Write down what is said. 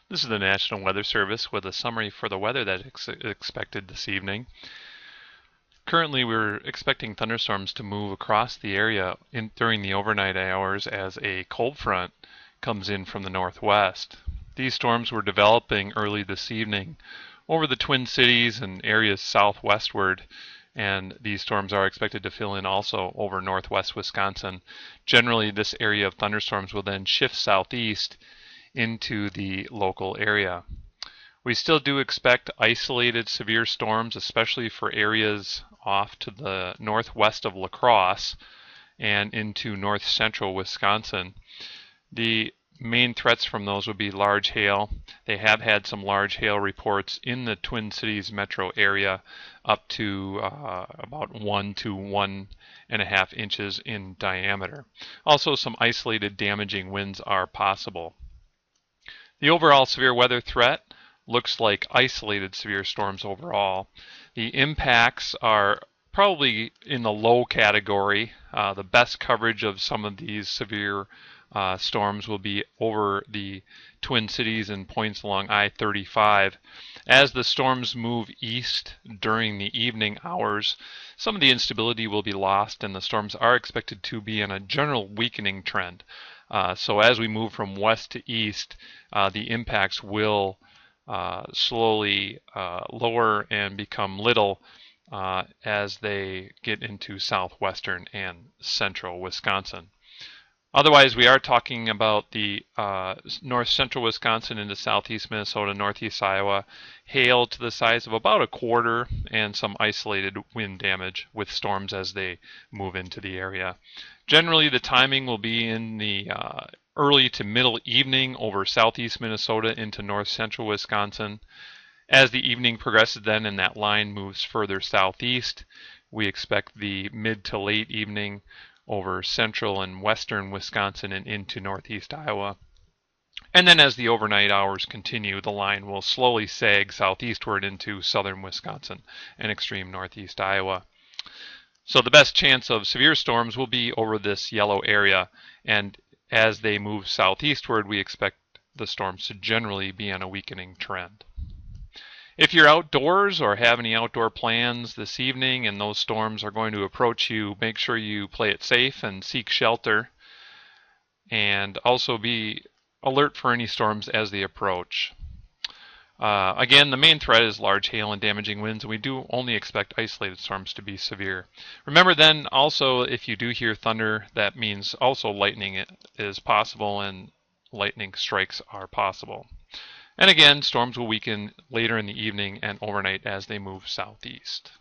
This is the National Weather Service with a summary for the weather that's expected this evening. Currently, we're expecting thunderstorms to move across the area during the overnight hours as a cold front comes in from the northwest. These storms were developing early this evening over the Twin Cities and areas southwestward, and these storms are expected to fill in also over northwest Wisconsin. Generally, this area of thunderstorms will then shift southeast into the local area. We still do expect isolated severe storms, especially for areas off to the northwest of La Crosse and into north central Wisconsin. The main threats from those would be large hail. They have had some large hail reports in the Twin Cities metro area up to about 1 to 1.5 inches in diameter. Also, some isolated damaging winds are possible. The overall severe weather threat looks like isolated severe storms overall. The impacts are probably in the low category. The best coverage of some of these severe storms will be over the Twin Cities and points along I-35. As the storms move east during the evening hours, some of the instability will be lost and the storms are expected to be in a general weakening trend. So as we move from west to east, the impacts will slowly lower and become little as they get into southwestern and central Wisconsin. Otherwise, we are talking about the north central Wisconsin into southeast Minnesota, northeast Iowa, hail to the size of about a quarter, and some isolated wind damage with storms as they move into the area. Generally, the timing will be in the early to middle evening over southeast Minnesota into north central Wisconsin. As the evening progresses then and that line moves further southeast, we expect the mid to late evening over central and western Wisconsin and into northeast Iowa. And then as the overnight hours continue, the line will slowly sag southeastward into southern Wisconsin and extreme northeast Iowa. So the best chance of severe storms will be over this yellow area, and as they move southeastward, we expect the storms to generally be on a weakening trend. If you're outdoors or have any outdoor plans this evening and those storms are going to approach you, make sure you play it safe and seek shelter, and also be alert for any storms as they approach. Again, the main threat is large hail and damaging winds, and we do only expect isolated storms to be severe. Remember then also, if you do hear thunder, that means also lightning is possible and lightning strikes are possible. And again, storms will weaken later in the evening and overnight as they move southeast.